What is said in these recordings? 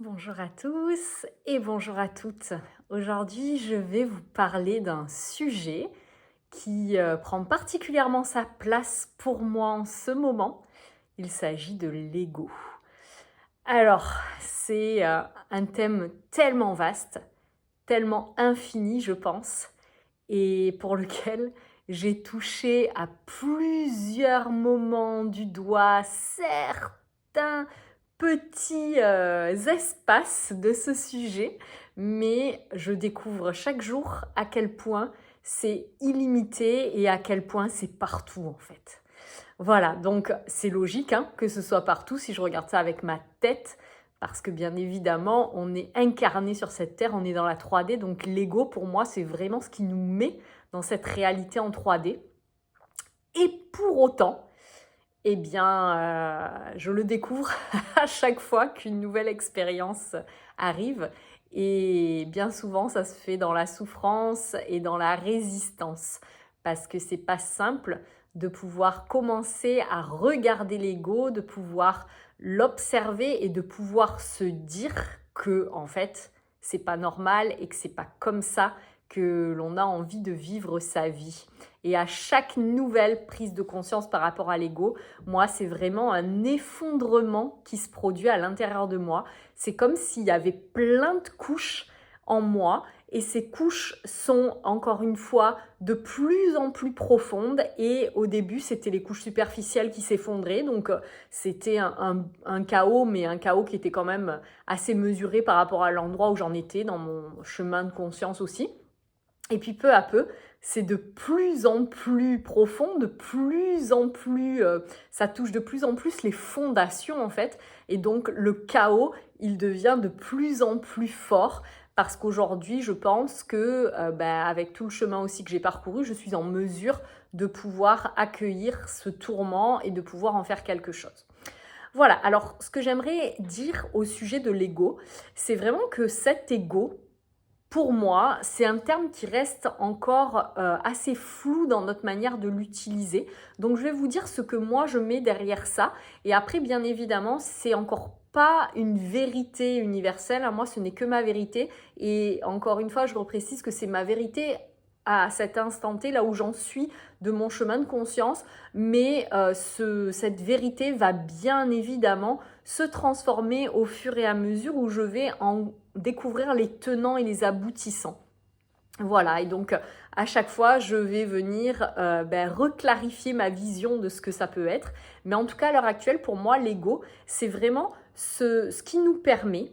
Bonjour à tous et bonjour à toutes. Aujourd'hui, je vais vous parler d'un sujet qui prend particulièrement sa place pour moi en ce moment. Il s'agit de l'ego. Alors, c'est un thème tellement vaste, tellement infini, je pense, et pour lequel j'ai touché à plusieurs moments du doigt certains petits espaces de ce sujet, mais je découvre chaque jour à quel point c'est illimité et à quel point c'est partout en fait. Voilà, donc c'est logique hein, que ce soit partout si je regarde ça avec ma tête, parce que bien évidemment, on est incarné sur cette terre, on est dans la 3D, donc l'ego pour moi c'est vraiment ce qui nous met dans cette réalité en 3D. Et pour autant, eh bien, je le découvre à chaque fois qu'une nouvelle expérience arrive. Et bien souvent, ça se fait dans la souffrance et dans la résistance. Parce que c'est pas simple de pouvoir commencer à regarder l'ego, de pouvoir l'observer et de pouvoir se dire que, en fait, c'est pas normal et que c'est pas comme ça que l'on a envie de vivre sa vie. Et à chaque nouvelle prise de conscience par rapport à l'ego, moi, c'est vraiment un effondrement qui se produit à l'intérieur de moi. C'est comme s'il y avait plein de couches en moi et ces couches sont encore une fois de plus en plus profondes et au début c'était les couches superficielles qui s'effondraient donc c'était un chaos mais un chaos qui était quand même assez mesuré par rapport à l'endroit où j'en étais dans mon chemin de conscience aussi. Et puis peu à peu, c'est de plus en plus profond, de plus en plus, ça touche de plus en plus les fondations en fait. Et donc le chaos, il devient de plus en plus fort parce qu'aujourd'hui, je pense que avec tout le chemin aussi que j'ai parcouru, je suis en mesure de pouvoir accueillir ce tourment et de pouvoir en faire quelque chose. Voilà, alors ce que j'aimerais dire au sujet de l'ego, c'est vraiment que cet ego, pour moi, c'est un terme qui reste encore assez flou dans notre manière de l'utiliser. Donc je vais vous dire ce que moi je mets derrière ça. Et après, bien évidemment, c'est encore pas une vérité universelle. Moi, ce n'est que ma vérité. Et encore une fois, je reprécise que c'est ma vérité à cet instant T, là où j'en suis de mon chemin de conscience. Mais cette vérité va bien évidemment se transformer au fur et à mesure où je vais en découvrir les tenants et les aboutissants. Voilà, et donc à chaque fois, je vais venir reclarifier ma vision de ce que ça peut être. Mais en tout cas, à l'heure actuelle, pour moi, l'ego, c'est vraiment ce qui nous permet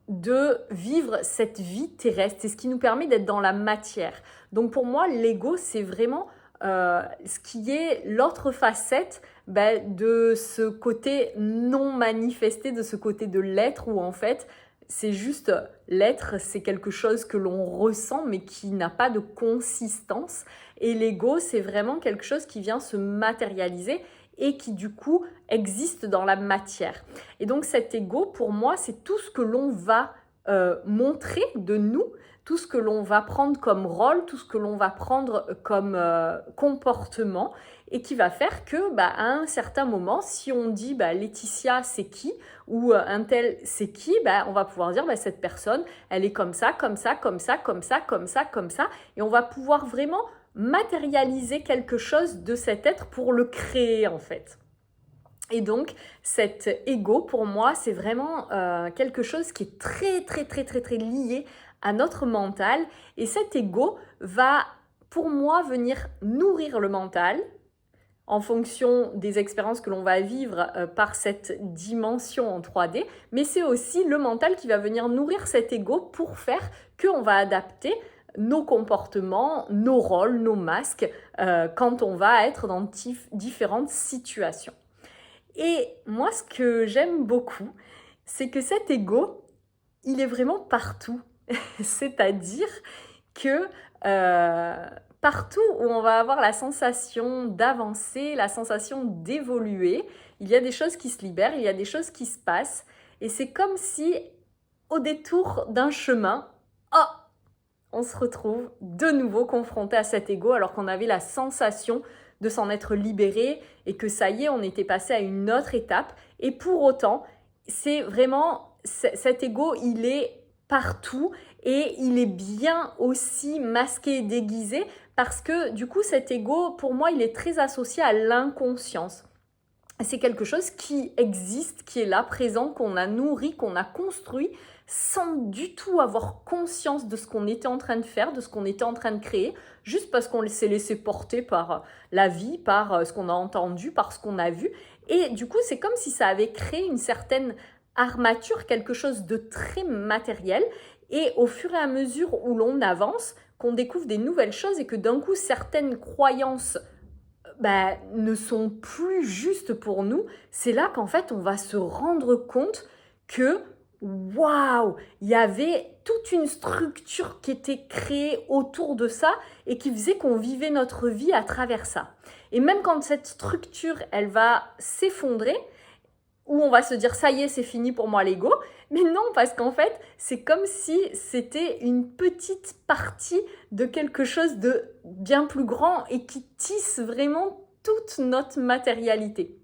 de vivre cette vie terrestre. C'est ce qui nous permet d'être dans la matière. Donc pour moi, l'ego, c'est vraiment ce qui est l'autre facette de ce côté non manifesté, de ce côté de l'être où en fait, c'est juste l'être, c'est quelque chose que l'on ressent mais qui n'a pas de consistance. Et l'ego, c'est vraiment quelque chose qui vient se matérialiser et qui du coup existe dans la matière. Et donc cet ego, pour moi, c'est tout ce que l'on va montrer de nous, tout ce que l'on va prendre comme rôle, tout ce que l'on va prendre comme comportement et qui va faire que à un certain moment, si on dit Laetitia c'est qui ou un tel c'est qui, on va pouvoir dire cette personne elle est comme ça, comme ça, comme ça, comme ça, comme ça, comme ça et on va pouvoir vraiment matérialiser quelque chose de cet être pour le créer en fait. Et donc, cet ego, pour moi, c'est vraiment quelque chose qui est très, très, très, très, très lié à notre mental. Et cet ego va, pour moi, venir nourrir le mental en fonction des expériences que l'on va vivre par cette dimension en 3D. Mais c'est aussi le mental qui va venir nourrir cet ego pour faire qu'on va adapter nos comportements, nos rôles, nos masques, quand on va être dans différentes situations. Et moi, ce que j'aime beaucoup, c'est que cet ego, il est vraiment partout. C'est-à-dire que partout où on va avoir la sensation d'avancer, la sensation d'évoluer, il y a des choses qui se libèrent, il y a des choses qui se passent. Et c'est comme si, au détour d'un chemin, oh, on se retrouve de nouveau confronté à cet ego alors qu'on avait la sensation de s'en être libéré et que ça y est, on était passé à une autre étape. Et pour autant, c'est vraiment, cet ego, il est partout et il est bien aussi masqué et déguisé parce que du coup, cet ego, pour moi, il est très associé à l'inconscience. C'est quelque chose qui existe, qui est là, présent, qu'on a nourri, qu'on a construit, sans du tout avoir conscience de ce qu'on était en train de faire, de ce qu'on était en train de créer, juste parce qu'on s'est laissé porter par la vie, par ce qu'on a entendu, par ce qu'on a vu. Et du coup, c'est comme si ça avait créé une certaine armature, quelque chose de très matériel. Et au fur et à mesure où l'on avance, qu'on découvre des nouvelles choses et que d'un coup, certaines croyances ne sont plus justes pour nous, c'est là qu'en fait on va se rendre compte que waouh, il y avait toute une structure qui était créée autour de ça et qui faisait qu'on vivait notre vie à travers ça. Et même quand cette structure, elle va s'effondrer, où on va se dire ça y est, c'est fini pour moi l'ego. Mais non, parce qu'en fait, c'est comme si c'était une petite partie de quelque chose de bien plus grand et qui tisse vraiment toute notre matérialité.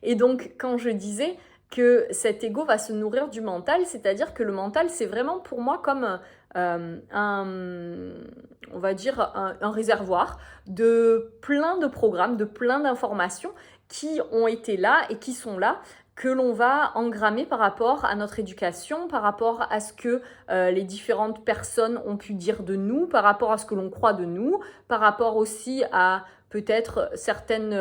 Et donc, quand je disais que cet ego va se nourrir du mental, c'est-à-dire que le mental, c'est vraiment pour moi comme on va dire un réservoir de plein de programmes, de plein d'informations qui ont été là et qui sont là, que l'on va engrammer par rapport à notre éducation, par rapport à ce que les différentes personnes ont pu dire de nous, par rapport à ce que l'on croit de nous, par rapport aussi à peut-être certaines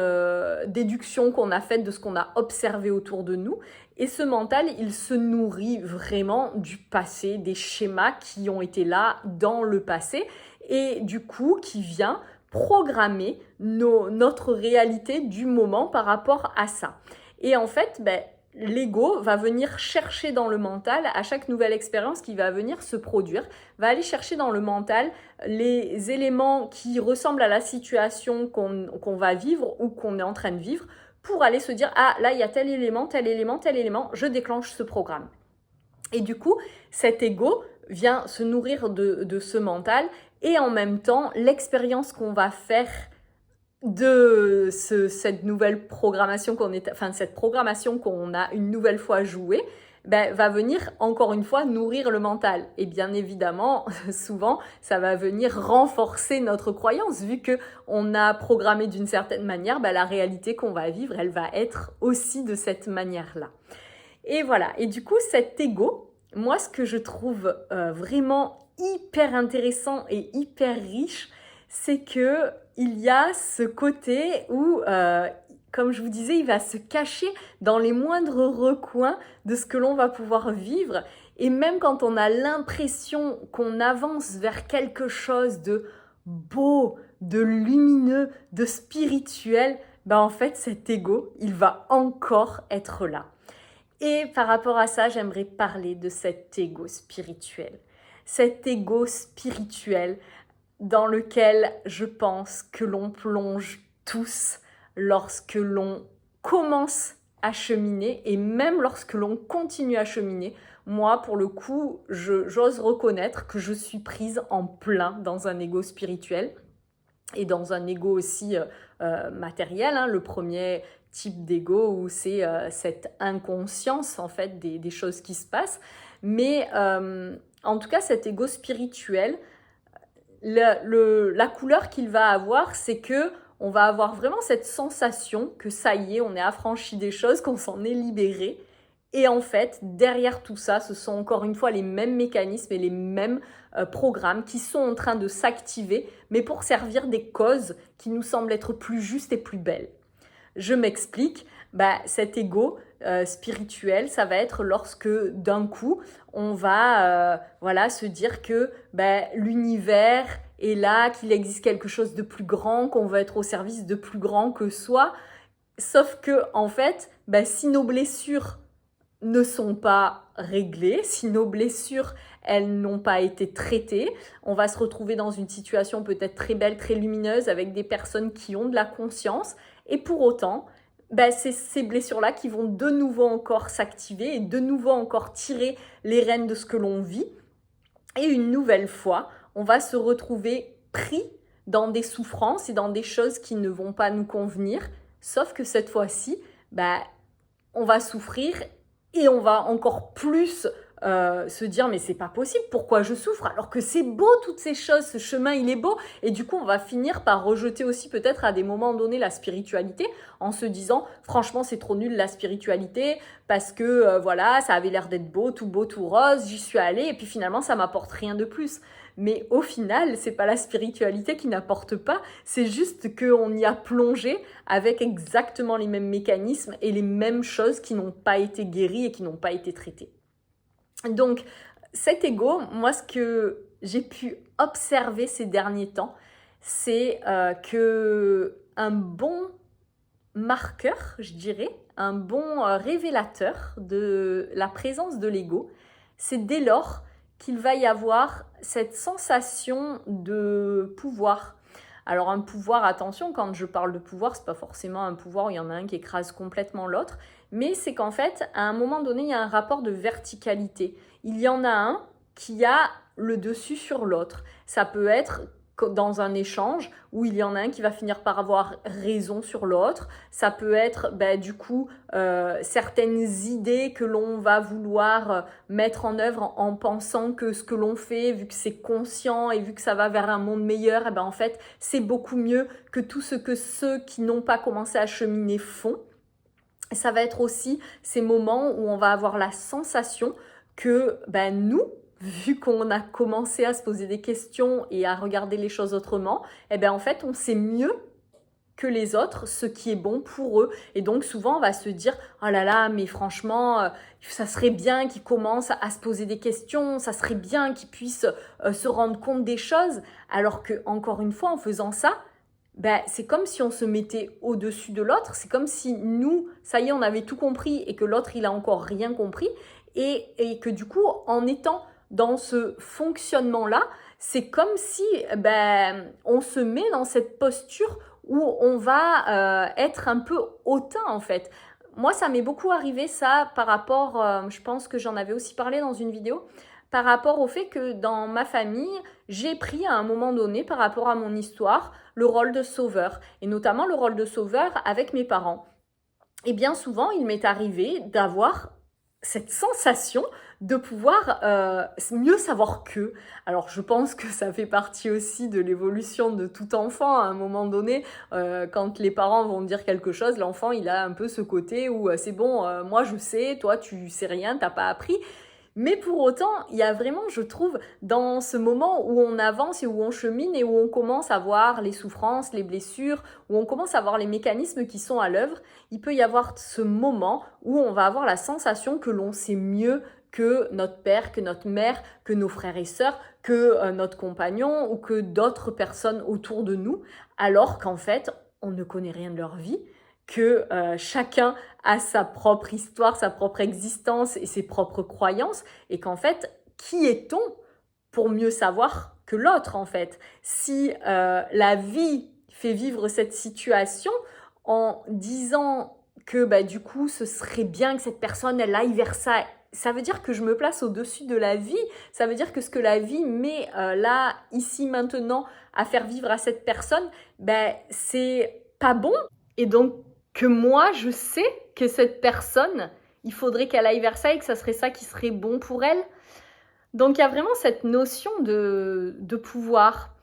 déductions qu'on a faites de ce qu'on a observé autour de nous. Et ce mental, il se nourrit vraiment du passé, des schémas qui ont été là dans le passé et du coup qui vient programmer notre réalité du moment par rapport à ça. Et en fait, l'ego va venir chercher dans le mental, à chaque nouvelle expérience qui va venir se produire, va aller chercher dans le mental les éléments qui ressemblent à la situation qu'on va vivre ou qu'on est en train de vivre pour aller se dire « Ah, là, il y a tel élément, tel élément, tel élément, je déclenche ce programme. » Et du coup, cet ego vient se nourrir de ce mental et en même temps, l'expérience qu'on va faire de cette nouvelle programmation cette programmation qu'on a une nouvelle fois jouée, va venir encore une fois nourrir le mental. Et bien évidemment, souvent, ça va venir renforcer notre croyance, vu que on a programmé d'une certaine manière, la réalité qu'on va vivre, elle va être aussi de cette manière-là. Et voilà. Et du coup, cet ego, moi, ce que je trouve vraiment hyper intéressant et hyper riche, c'est que il y a ce côté où, comme je vous disais, il va se cacher dans les moindres recoins de ce que l'on va pouvoir vivre. Et même quand on a l'impression qu'on avance vers quelque chose de beau, de lumineux, de spirituel, en fait, cet ego, il va encore être là. Et par rapport à ça, j'aimerais parler de cet ego spirituel. Cet ego spirituel dans lequel je pense que l'on plonge tous lorsque l'on commence à cheminer et même lorsque l'on continue à cheminer. Moi, pour le coup, j'ose reconnaître que je suis prise en plein dans un ego spirituel et dans un ego aussi matériel. Le premier type d'ego où c'est cette inconscience en fait des choses qui se passent. Mais en tout cas, cet ego spirituel, la couleur qu'il va avoir, c'est que on va avoir vraiment cette sensation que ça y est, on est affranchi des choses, qu'on s'en est libéré. Et en fait, derrière tout ça, ce sont encore une fois les mêmes mécanismes et les mêmes programmes qui sont en train de s'activer, mais pour servir des causes qui nous semblent être plus justes et plus belles. Je m'explique, cet ego spirituel, ça va être lorsque d'un coup, on va se dire que l'univers est là, qu'il existe quelque chose de plus grand, qu'on va être au service de plus grand que soi. Sauf que, en fait, si nos blessures ne sont pas réglées, si nos blessures, elles n'ont pas été traitées, on va se retrouver dans une situation peut-être très belle, très lumineuse, avec des personnes qui ont de la conscience, et pour autant, c'est ces blessures-là qui vont de nouveau encore s'activer et de nouveau encore tirer les rênes de ce que l'on vit. Et une nouvelle fois, on va se retrouver pris dans des souffrances et dans des choses qui ne vont pas nous convenir, sauf que cette fois-ci, on va souffrir et on va encore plus se dire mais c'est pas possible, pourquoi je souffre alors que c'est beau toutes ces choses, ce chemin il est beau, et du coup on va finir par rejeter aussi peut-être à des moments donnés la spiritualité en se disant franchement c'est trop nul la spiritualité parce que voilà ça avait l'air d'être beau tout rose, j'y suis allée et puis finalement ça m'apporte rien de plus. Mais au final, c'est pas la spiritualité qui n'apporte pas, c'est juste qu'on y a plongé avec exactement les mêmes mécanismes et les mêmes choses qui n'ont pas été guéries et qui n'ont pas été traitées. Donc, cet ego, moi, ce que j'ai pu observer ces derniers temps, c'est que un bon marqueur, je dirais, un bon révélateur de la présence de l'ego, c'est dès lors qu'il va y avoir cette sensation de pouvoir. Alors un pouvoir, attention, quand je parle de pouvoir, c'est pas forcément un pouvoir où il y en a un qui écrase complètement l'autre, mais c'est qu'en fait, à un moment donné, il y a un rapport de verticalité. Il y en a un qui a le dessus sur l'autre. Ça peut être dans un échange où il y en a un qui va finir par avoir raison sur l'autre. Ça peut être du coup certaines idées que l'on va vouloir mettre en œuvre en pensant que ce que l'on fait, vu que c'est conscient et vu que ça va vers un monde meilleur, et en fait c'est beaucoup mieux que tout ce que ceux qui n'ont pas commencé à cheminer font. Ça va être aussi ces moments où on va avoir la sensation que nous, vu qu'on a commencé à se poser des questions et à regarder les choses autrement, en fait, on sait mieux que les autres ce qui est bon pour eux. Et donc, souvent, on va se dire « Oh là là, mais franchement, ça serait bien qu'ils commencent à se poser des questions, ça serait bien qu'ils puissent se rendre compte des choses. » Alors que, encore une fois, en faisant ça, c'est comme si on se mettait au-dessus de l'autre. C'est comme si nous, ça y est, on avait tout compris et que l'autre, il a encore rien compris. Et que du coup, en étant dans ce fonctionnement-là, c'est comme si on se met dans cette posture où on va être un peu hautain en fait. Moi, ça m'est beaucoup arrivé ça par rapport, je pense que j'en avais aussi parlé dans une vidéo, par rapport au fait que dans ma famille, j'ai pris à un moment donné, par rapport à mon histoire, le rôle de sauveur, et notamment le rôle de sauveur avec mes parents. Et bien souvent, il m'est arrivé d'avoir cette sensation de pouvoir mieux savoir qu'eux. Alors je pense que ça fait partie aussi de l'évolution de tout enfant. À un moment donné, quand les parents vont dire quelque chose, l'enfant il a un peu ce côté où c'est bon, moi je sais, toi tu sais rien, t'as pas appris. Mais pour autant, il y a vraiment, je trouve, dans ce moment où on avance et où on chemine et où on commence à voir les souffrances, les blessures, où on commence à voir les mécanismes qui sont à l'œuvre, il peut y avoir ce moment où on va avoir la sensation que l'on sait mieux que notre père, que notre mère, que nos frères et sœurs, que notre compagnon ou que d'autres personnes autour de nous, alors qu'en fait, on ne connaît rien de leur vie, que chacun a sa propre histoire, sa propre existence et ses propres croyances, et qu'en fait, qui est-on pour mieux savoir que l'autre en fait? Si la vie fait vivre cette situation en disant que du coup ce serait bien que cette personne elle aille vers ça, ça veut dire que je me place au-dessus de la vie, ça veut dire que ce que la vie met là, ici, maintenant, à faire vivre à cette personne, c'est pas bon. Et donc, que moi, je sais que cette personne, il faudrait qu'elle aille vers ça et que ça serait ça qui serait bon pour elle. Donc, il y a vraiment cette notion de pouvoir.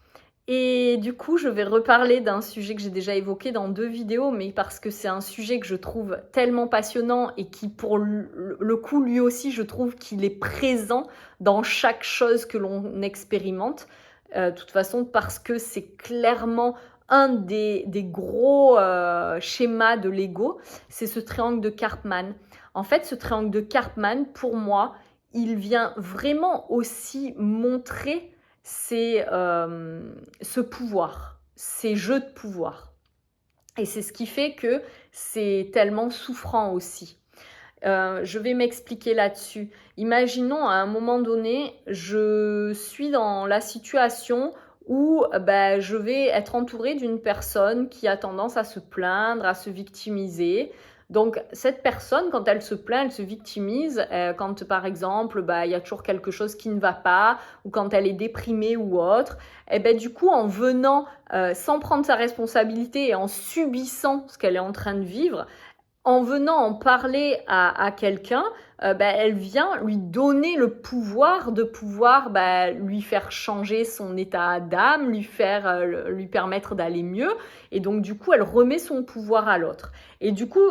Et du coup, je vais reparler d'un sujet que j'ai déjà évoqué dans 2 vidéos, mais parce que c'est un sujet que je trouve tellement passionnant et qui, pour le coup, lui aussi, je trouve qu'il est présent dans chaque chose que l'on expérimente. De toute façon, parce que c'est clairement un des gros schémas de l'ego, c'est ce triangle de Karpman. En fait, ce triangle de Karpman, pour moi, il vient vraiment aussi montrer ce pouvoir, ces jeux de pouvoir. Et c'est ce qui fait que c'est tellement souffrant aussi. Je vais m'expliquer là-dessus. Imaginons à un moment donné, je suis dans la situation où je vais être entourée d'une personne qui a tendance à se plaindre, à se victimiser. Donc cette personne, quand elle se plaint, elle se victimise, quand par exemple il y a toujours quelque chose qui ne va pas, ou quand elle est déprimée ou autre, du coup en venant sans prendre sa responsabilité et en subissant ce qu'elle est en train de vivre, en venant en parler à quelqu'un, elle vient lui donner le pouvoir de pouvoir lui faire changer son état d'âme, lui permettre d'aller mieux. Et donc du coup, elle remet son pouvoir à l'autre. Et du coup,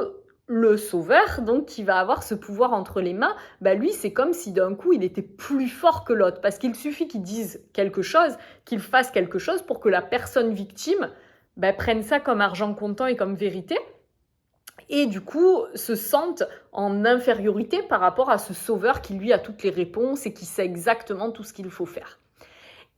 le sauveur, donc qui va avoir ce pouvoir entre les mains, lui, c'est comme si d'un coup, il était plus fort que l'autre. Parce qu'il suffit qu'il dise quelque chose, qu'il fasse quelque chose pour que la personne victime prenne ça comme argent comptant et comme vérité. Et du coup, se sentent en infériorité par rapport à ce sauveur qui, lui, a toutes les réponses et qui sait exactement tout ce qu'il faut faire.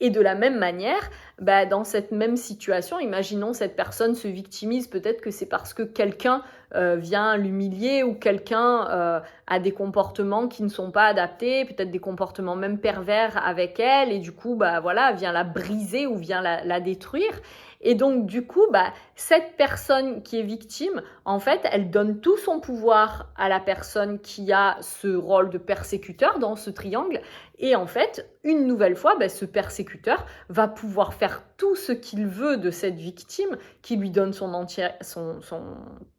Et de la même manière, dans cette même situation, imaginons cette personne se victimise, peut-être que c'est parce que quelqu'un vient l'humilier ou quelqu'un a des comportements qui ne sont pas adaptés, peut-être des comportements même pervers avec elle, et du coup, vient la briser ou vient la détruire. Et donc, du coup, cette personne qui est victime, en fait, elle donne tout son pouvoir à la personne qui a ce rôle de persécuteur dans ce triangle. Et en fait, une nouvelle fois, ce persécuteur va pouvoir faire tout ce qu'il veut de cette victime, qui lui donne son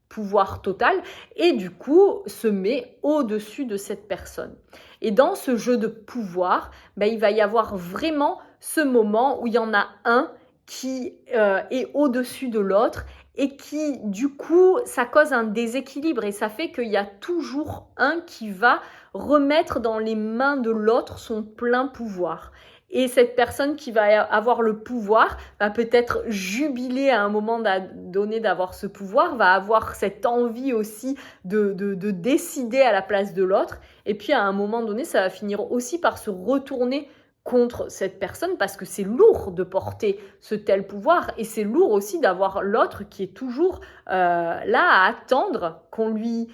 pouvoir total, et du coup, se met au-dessus de cette personne. Et dans ce jeu de pouvoir, il va y avoir vraiment ce moment où il y en a un qui est au-dessus de l'autre et qui, du coup, ça cause un déséquilibre et ça fait qu'il y a toujours un qui va remettre dans les mains de l'autre son plein pouvoir. Et cette personne qui va avoir le pouvoir va peut-être jubiler à un moment donné d'avoir ce pouvoir, va avoir cette envie aussi de décider à la place de l'autre. Et puis à un moment donné, ça va finir aussi par se retourner contre cette personne parce que c'est lourd de porter ce tel pouvoir et c'est lourd aussi d'avoir l'autre qui est toujours là à attendre qu'on lui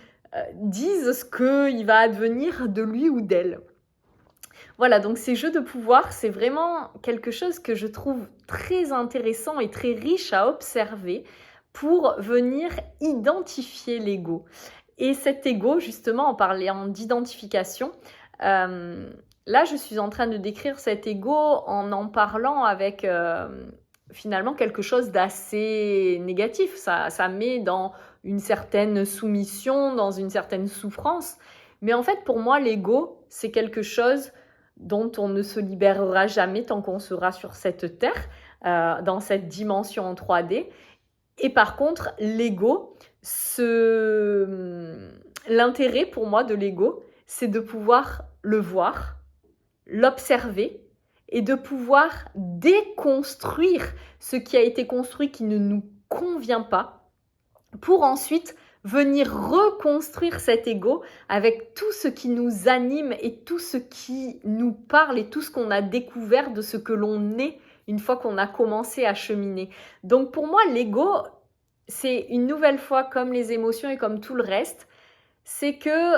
dise ce qu'il va advenir de lui ou d'elle. Voilà, donc ces jeux de pouvoir, c'est vraiment quelque chose que je trouve très intéressant et très riche à observer pour venir identifier l'ego. Et cet ego, justement, en parlant d'identification, là, je suis en train de décrire cet ego en parlant avec finalement quelque chose d'assez négatif. Ça met dans une certaine soumission, dans une certaine souffrance. Mais en fait, pour moi, l'ego, c'est quelque chose dont on ne se libérera jamais tant qu'on sera sur cette terre, dans cette dimension en 3D. Et par contre, l'ego, l'intérêt pour moi de l'ego, c'est de pouvoir le voir, l'observer et de pouvoir déconstruire ce qui a été construit qui ne nous convient pas pour ensuite venir reconstruire cet ego avec tout ce qui nous anime et tout ce qui nous parle et tout ce qu'on a découvert de ce que l'on est une fois qu'on a commencé à cheminer. Donc pour moi, l'ego, c'est une nouvelle fois comme les émotions et comme tout le reste, c'est que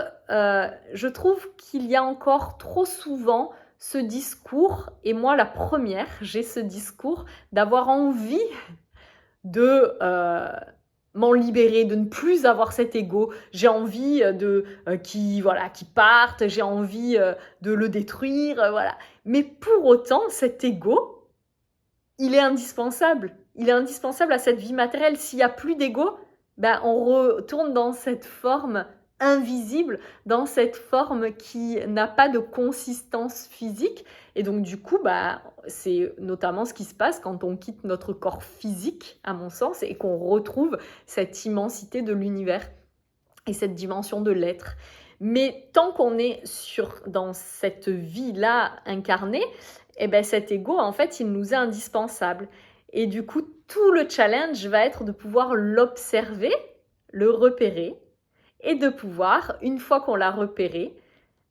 je trouve qu'il y a encore trop souvent ce discours, et moi la première, j'ai ce discours d'avoir envie de m'en libérer, de ne plus avoir cet ego. J'ai envie qu'il parte, j'ai envie de le détruire, voilà. Mais pour autant, cet ego, il est indispensable. Il est indispensable à cette vie matérielle. S'il n'y a plus d'ego, on retourne dans cette forme invisible, dans cette forme qui n'a pas de consistance physique. Et donc du coup, c'est notamment ce qui se passe quand on quitte notre corps physique, à mon sens, et qu'on retrouve cette immensité de l'univers et cette dimension de l'être. Mais tant qu'on est dans cette vie-là incarnée, cet ego, en fait, il nous est indispensable. Et du coup, tout le challenge va être de pouvoir l'observer, le repérer, et de pouvoir, une fois qu'on l'a repéré,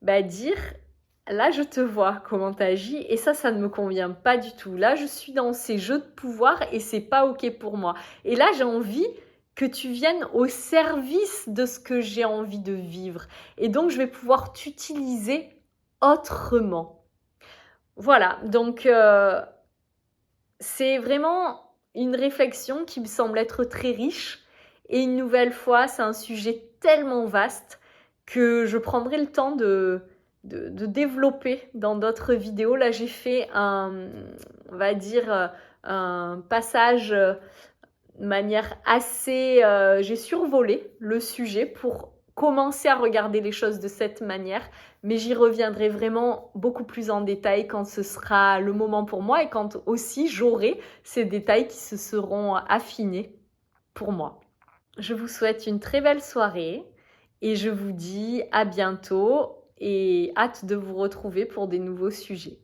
dire « là, je te vois comment tu agis et ça ne me convient pas du tout. Là, je suis dans ces jeux de pouvoir et c'est pas OK pour moi. Et là, j'ai envie que tu viennes au service de ce que j'ai envie de vivre. Et donc, je vais pouvoir t'utiliser autrement. » Voilà, donc c'est vraiment une réflexion qui me semble être très riche. Et une nouvelle fois, c'est un sujet tellement vaste que je prendrai le temps de développer dans d'autres vidéos. Là, j'ai fait un passage de manière assez... j'ai survolé le sujet pour commencer à regarder les choses de cette manière, mais j'y reviendrai vraiment beaucoup plus en détail quand ce sera le moment pour moi et quand aussi j'aurai ces détails qui se seront affinés pour moi. Je vous souhaite une très belle soirée et je vous dis à bientôt et hâte de vous retrouver pour des nouveaux sujets.